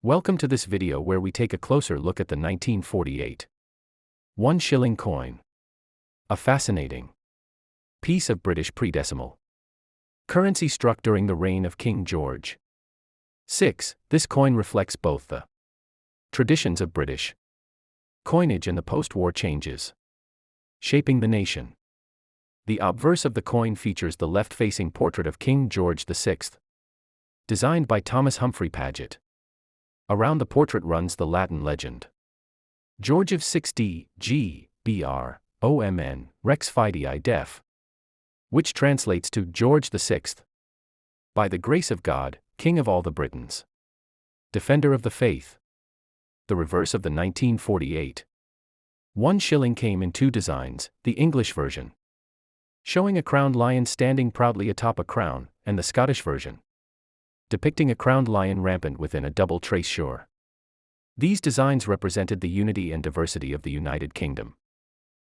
Welcome to this video where we take a closer look at the 1948 1 shilling coin. A fascinating piece of British pre-decimal currency struck during the reign of King George VI. This coin reflects both the traditions of British coinage and the post-war changes shaping the nation. The obverse of the coin features the left-facing portrait of King George VI, designed by Thomas Humphrey Paget. Around the portrait runs the Latin legend, George of 6D, G, BR, OMN, Rex Fidei Def, which translates to George VI. By the grace of God, King of all the Britons, Defender of the Faith. The reverse of the 1948 1 shilling came in two designs, the English version, showing a crowned lion standing proudly atop a crown, and the Scottish version, depicting a crowned lion rampant within a double trace shore. These designs represented the unity and diversity of the United Kingdom.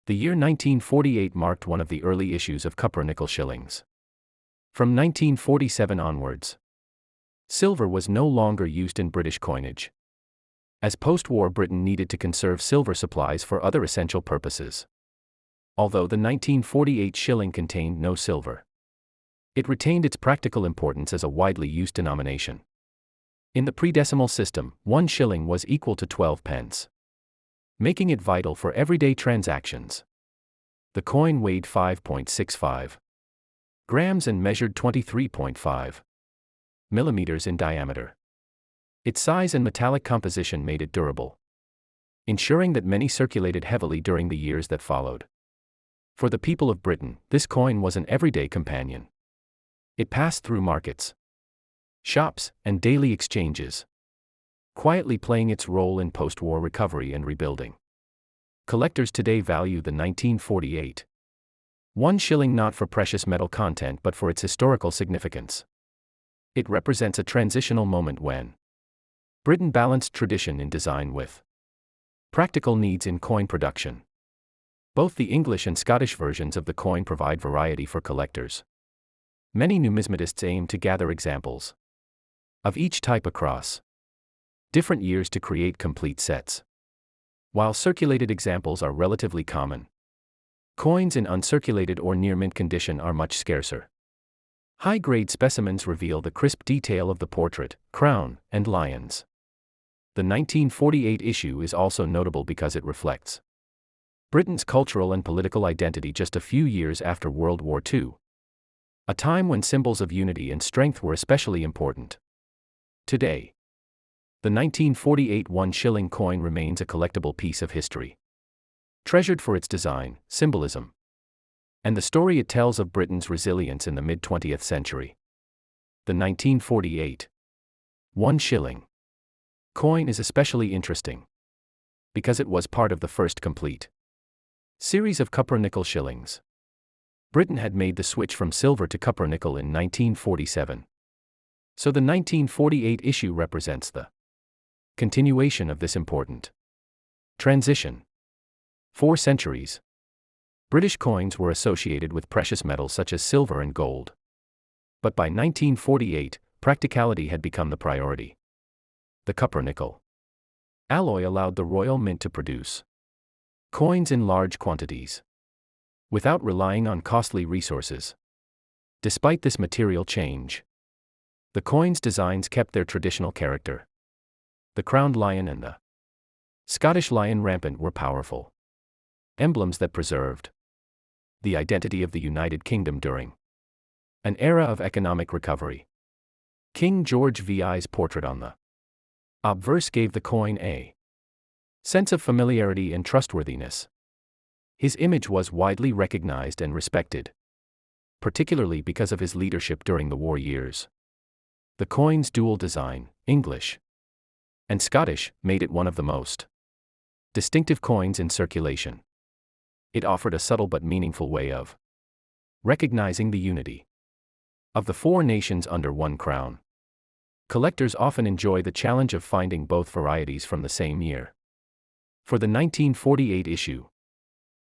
The year 1948 marked one of the early issues of copper-nickel shillings. From 1947 onwards, silver was no longer used in British coinage, as post-war Britain needed to conserve silver supplies for other essential purposes. Although the 1948 shilling contained no silver, it retained its practical importance as a widely used denomination. In the pre-decimal system, 1 shilling was equal to 12 pence, making it vital for everyday transactions. The coin weighed 5.65 grams and measured 23.5 millimeters in diameter. Its size and metallic composition made it durable, ensuring that many circulated heavily during the years that followed. For the people of Britain, this coin was an everyday companion. It passed through markets, shops, and daily exchanges, quietly playing its role in post-war recovery and rebuilding. Collectors today value the 1948 1 shilling not for precious metal content but for its historical significance. It represents a transitional moment when Britain balanced tradition in design with practical needs in coin production. Both the English and Scottish versions of the coin provide variety for collectors. Many numismatists aim to gather examples of each type across different years to create complete sets. While circulated examples are relatively common, coins in uncirculated or near-mint condition are much scarcer. High-grade specimens reveal the crisp detail of the portrait, crown, and lions. The 1948 issue is also notable because it reflects Britain's cultural and political identity just a few years after World War II. A time when symbols of unity and strength were especially important. Today, the 1948 1 shilling coin remains a collectible piece of history, treasured for its design, symbolism, and the story it tells of Britain's resilience in the mid-20th century. The 1948 1 shilling coin is especially interesting because it was part of the first complete series of copper-nickel shillings. Britain had made the switch from silver to copper-nickel in 1947. So the 1948 issue represents the continuation of this important transition. For centuries, British coins were associated with precious metals such as silver and gold. But by 1948, practicality had become the priority. The copper-nickel alloy allowed the Royal Mint to produce coins in large quantities, without relying on costly resources. Despite this material change, the coin's designs kept their traditional character. The crowned lion and the Scottish lion rampant were powerful emblems that preserved the identity of the United Kingdom during an era of economic recovery. King George VI's portrait on the obverse gave the coin a sense of familiarity and trustworthiness. His image was widely recognized and respected, particularly because of his leadership during the war years. The coin's dual design, English and Scottish, made it one of the most distinctive coins in circulation. It offered a subtle but meaningful way of recognizing the unity of the four nations under one crown. Collectors often enjoy the challenge of finding both varieties from the same year. For the 1948 issue,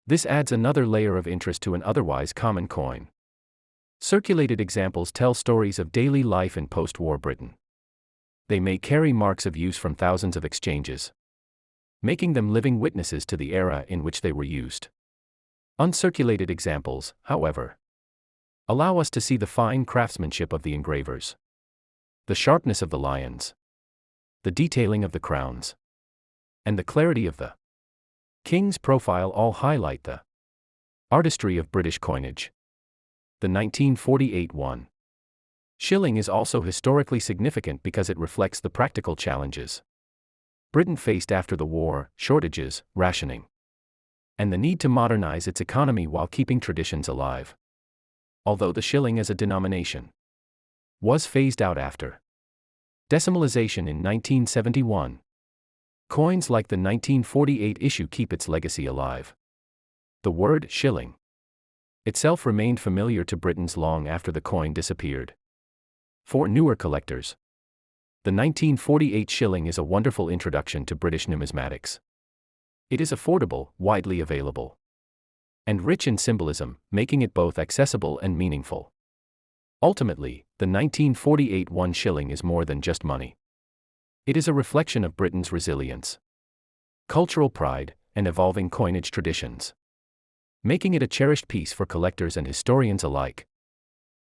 this adds another layer of interest to an otherwise common coin. Circulated examples tell stories of daily life in post-war Britain. They may carry marks of use from thousands of exchanges, making them living witnesses to the era in which they were used. Uncirculated examples, however, allow us to see the fine craftsmanship of the engravers, the sharpness of the lions, the detailing of the crowns, and the clarity of the king's profile all highlight the artistry of British coinage. The 1948 one shilling is also historically significant because it reflects the practical challenges Britain faced after the war: shortages, rationing, and the need to modernize its economy while keeping traditions alive. Although the shilling as a denomination was phased out after decimalization in 1971, coins like the 1948 issue keep its legacy alive. The word shilling itself remained familiar to Britons long after the coin disappeared. For newer collectors, the 1948 shilling is a wonderful introduction to British numismatics. It is affordable, widely available, and rich in symbolism, making it both accessible and meaningful. Ultimately, the 1948 one shilling is more than just money. It is a reflection of Britain's resilience, cultural pride, and evolving coinage traditions, making it a cherished piece for collectors and historians alike.